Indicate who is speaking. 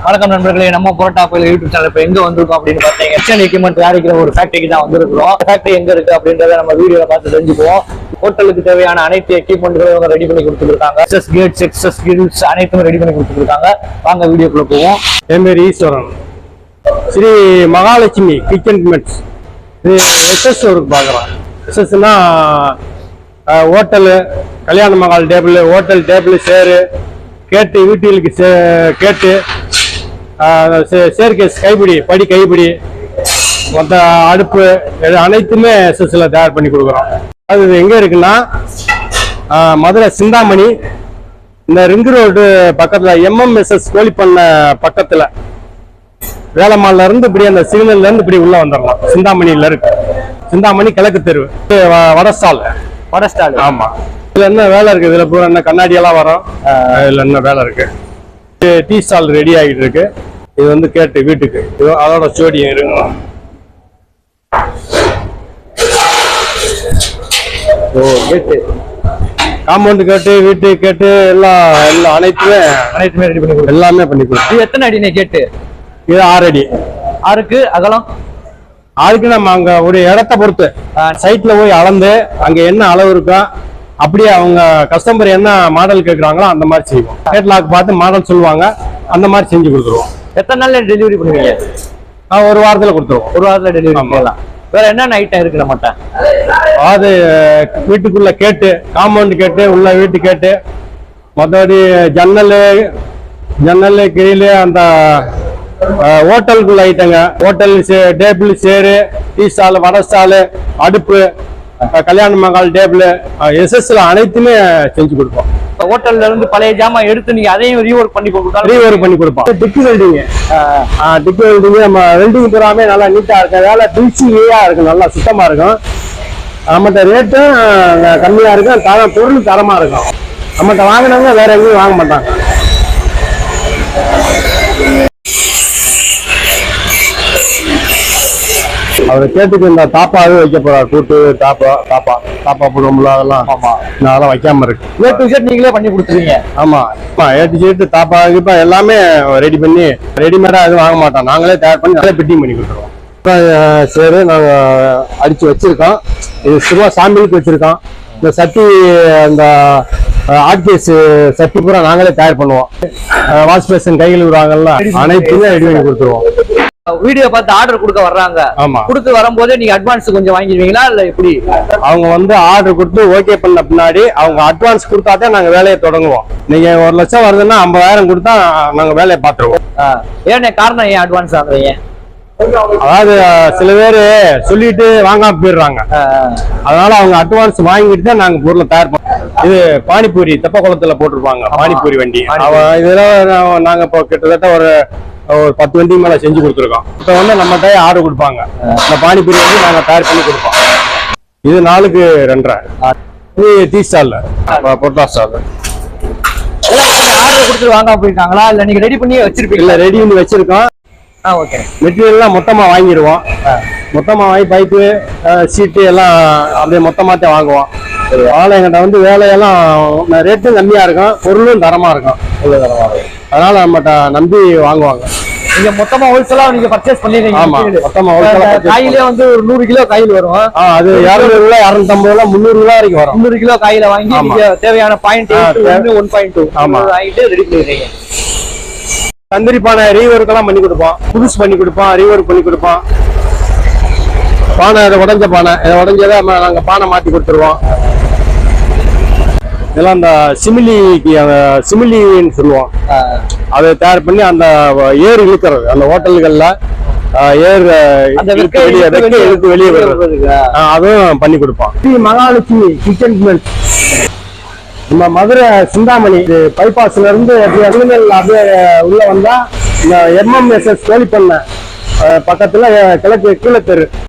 Speaker 1: வணக்கம் நண்பர்களே, நம்ம புரோட்டா கோயில் யூடியூப் சேனல் இப்ப எங்க வந்திருக்கோம் அப்படின்னு பாத்தீங்க, கிச்சன் எக்யூப்மெண்ட் தயாரிக்கிற ஒரு ஃபேக்டரிக்கு தான் வந்திருக்கிறோம். ஃபேக்டரி எங்க இருக்கு அப்படின்றத நம்ம வீடியோல பார்த்து தெரிஞ்சுக்குவோம். ஹோட்டலுக்கு தேவையான அனைத்து எக்யூப்மெண்ட்களும் ரெடி பண்ணி கொடுத்துருக்காங்க. எக்ஸஸ் கேட்ஸ், எக்ஸஸ் கிரில்ஸ் அனைத்தும் ரெடி பண்ணி கொடுத்துருக்காங்க. வாங்க வீடியோக்குள்ள போவோம்.
Speaker 2: என் பேர் ஈஸ்வரன். Sri Mahalakshmi kitchen equipments. இது எஸ்எஸ் ஒர்க் பார்க்குறோம். எஸ்எஸ்னா ஹோட்டலு, கல்யாண மகால் table, hotel table, chair, gate, வீட்டுகளுக்கு கேட்டு, சேர்கேஸ், கைப்பிடி, படி கைப்பிடி, மொத்த அடுப்பு, அனைத்துமே எஸ்எஸ்ல தயார் பண்ணி கொடுக்குறோம். அது எங்கே இருக்குன்னா மதுரை சிந்தாமணி, இந்த ரிங் ரோடு பக்கத்தில் எம்எம்எஸ்எஸ் கோழிப்பண்ண பக்கத்தில் வேலம்மாள்ல இருந்து இப்படி அந்த சிக்னல்ல இருந்து இப்படி உள்ள வந்துடலாம். சிந்தாமணியில இருக்கு. சிந்தாமணி கிழக்கு தெரு, வடஸ்டால். ஆமா. இதுல என்ன வேலை இருக்கு? இதுல பூரா என்ன கண்ணாடி எல்லாம் வரும். இதுல என்ன வேலை இருக்கு? டீ ஸ்டால் ரெடி ஆகிட்டு இருக்கு. இது வந்து கேட்டு வீட்டுக்கு, அதோட சோடியம் இருக்கு. காம்பவுண்ட் கேட்டு, வீட்டு கேட்டு, எல்லாம் அனைத்துமே
Speaker 1: ரெடி பண்ணி கொடுக்கும்.
Speaker 2: எல்லாமே பண்ணி கொடுக்கும்.
Speaker 1: இது எத்தனை அடி கேட்டு?
Speaker 2: இது 6 அடி.
Speaker 1: 6க்கு அகலம்.
Speaker 2: 6க்கு நம்ம அங்க ஒரு இடத்த பொறுத்து சைட்ல போய் அளந்து அங்க என்ன அளவு இருக்கோ அப்படியே அவங்க கஸ்டமர் என்ன மாடல் கேட்குறாங்களோ அந்த மாதிரி செய்வோம். கேட்லாக் பார்த்து மாடல் சொல்லுவாங்க, அந்த மாதிரி செஞ்சு கொடுத்துருவோம்.
Speaker 1: எத்தனை நாள்ல டெலிவரி பண்ணுவீங்க?
Speaker 2: ஒரு வாரத்துல கொடுத்துருவோம்.
Speaker 1: ஒரு வாரத்துல டெலிவரி பண்ணலாம். வேற என்னென்ன ஐட்டம் இருக்கு நம்மகிட்ட?
Speaker 2: அது வீட்டுக்குள்ள கேட்டு, காம்பவுண்ட் கேட்டு, உள்ள வீட்டு கேட்டு, மற்றபடி ஜன்னல் கிரிலு, அந்த ஹோட்டலுக்குள்ள ஐட்டங்க, ஹோட்டல் டேபிள், சேரு, டீ ஸ்டால், வடை ஸ்டால், அடுப்பு, கல்யாண மகால் டேபிள், எஸ்எஸ்ல அனைத்துமே செஞ்சு கொடுப்போம்.
Speaker 1: ஹோட்டல்ல இருந்து பழைய ஜாமான் எடுத்து நீங்க அதையும் ரீவொர்க் பண்ணி கொடுப்போம்.
Speaker 2: ரீவொர்க் பண்ணி கொடுப்போம். டிக்கு வெல்டிங், நம்ம வெல்டிங் பூராமே நல்லா நீட்டா இருக்கு. அதனால பில்சியா இருக்கும், நல்லா சுத்தமா இருக்கும். நம்மகிட்ட ரேட்டும் கம்மியா இருக்கும், பொருள் தரமா இருக்கும். நம்மகிட்ட வாங்கினவங்க வேற எங்கேயும் வாங்க மாட்டாங்க. அவரை கேட்டுக்கு இந்த தாப்பாவே வைக்க போறாரு. கூட்டு தாப்பா போடுவோம்ல, அதெல்லாம் வைக்காம இருக்கு.
Speaker 1: ஏ டு Z நீங்களே பண்ணி கொடுத்துருவீங்க?
Speaker 2: ஆமா, ஏ டு Z தாப்பா இப்ப எல்லாமே ரெடி பண்ணி, ரெடிமேடா எதுவும் வாங்க மாட்டோம். நாங்களே தயார் பண்ணி நல்லா பிட்டிங் பண்ணி கொடுத்துருவோம். சரி, நாங்க அடிச்சு வச்சிருக்கோம். இது சும்மா சாம்பிளுக்கு வச்சிருக்கோம். இந்த சட்டி, இந்த ஆட்கேஸ் சட்டி பூரா நாங்களே தயார் பண்ணுவோம். வாஷ் பேஷன், கைகள் விடுவாங்கல்ல, அனைத்துமே ரெடி பண்ணி கொடுத்துருவோம்.
Speaker 1: வீடியோ பார்த்து ஆர்டர் கொடுக்க வர்றாங்க.
Speaker 2: ஆமா, கொடுத்து
Speaker 1: வரும்போதே நீங்க அட்வான்ஸ் கொஞ்சம் வாங்கிடுவீங்களா இல்ல எப்படி?
Speaker 2: அவங்க வந்து ஆர்டர் கொடுத்து ஓகே பண்ண பின்னாடி அவங்க அட்வான்ஸ் கொடுத்தாதான் நாங்க வேலையை தொடங்குவோம். நீங்க 1 லட்சம் வருதுன்னா 50,000 கொடுத்தா நாங்க வேலையை பார்த்துருவோம்.
Speaker 1: ஏன் காரணம்? ஏன் அட்வான்ஸ் ஆகுறீங்க?
Speaker 2: அதாவது சில பேரு சொல்லிட்டு வாங்காம போயிடுறாங்க. அதனால அவங்க அட்வான்ஸ் வாங்கிட்டு தான் நாங்க பொருளை தயார் பண்ணோம். இது பானிபூரி தெப்பக்குளத்துல போட்டிருப்பாங்க, பானிபூரி வண்டி. இதெல்லாம் நாங்க இப்போ கிட்டத்தட்ட ஒரு 10 வண்டி மேல செஞ்சு கொடுத்துருக்கோம். இப்ப வந்து நம்ம ஆர்டர் கொடுப்பாங்க. இந்த பானிபூரி வந்து நாங்க தயார் பண்ணி கொடுப்போம். இது 4க்கு 2.5. இது டீ ஸ்டால்ல, பொட்டா ஸ்டால்.
Speaker 1: ஆர்டர் கொடுத்து வாங்காம போயிருக்காங்களா இல்ல நீங்க ரெடி பண்ணி வச்சிருப்பீங்க?
Speaker 2: இல்ல, ரெடி பண்ணி வச்சிருக்கோம்.
Speaker 1: ஓகே.
Speaker 2: மெட்டீரியல்லாம் மொத்தமா வாங்கிடுவோம். மொத்தமா வாங்கி பைப்பு, சீட்டு எல்லாம் அப்படியே மொத்தமாத்தான் வாங்குவோம். அதனால எங்கிட்ட வந்து வேலையெல்லாம் ரேட்டும் கம்மியா இருக்கும், பொருளும் தரமா இருக்கும். அதனால நம்மகிட்ட நம்பி வாங்குவாங்க.
Speaker 1: நீங்க மொத்தமா ஹோல்சேலா நீங்க பர்ச்சேஸ் பண்ணிடுறீங்க?
Speaker 2: ஆமா, மொத்தமா ஹோல்சேலா.
Speaker 1: காயிலே வந்து ஒரு 100 கிலோ காயில் வரும்.
Speaker 2: அது 200 ரூபாய், 250 300 ரூபாய் வரைக்கும் வரும்.
Speaker 1: 100 கிலோ காயில வாங்கி நீங்க தேவையான 0.8 1.2 வாங்கிட்டு ரெடி பண்ணிடுறீங்க.
Speaker 2: தந்திரி பானை ரீவொர்க் எல்லாம் பண்ணி கொடுப்போம். புதுசு பண்ணி கொடுப்போம், ரீவொர்க் பண்ணி கொடுப்போம். பானை உடஞ்ச பானை, உடஞ்சதை நாங்க பானை மாத்தி கொடுத்துருவோம். இதெல்லாம் அந்த சிமிலின்னு சொல்லுவோம். அதை தயார் பண்ணி அந்த ஏர் இழுக்கிறது, அந்த ஹோட்டல்கள்ல ஏர் இழுத்து வெளியே வருது, அதுவும் பண்ணி கொடுப்போம். ஸ்ரீ மகாலட்சுமி கிச்சன் எக்யூப்மெண்ட்ஸ், நம்ம மதுரை சிந்தாமணி பைபாஸ்ல இருந்து அப்படியே உள்ள வந்தா இந்த எம்எம்எஸ்எஸ் கோழிப்பண்ண பக்கத்துல கிழக்கு கீழே தெரு.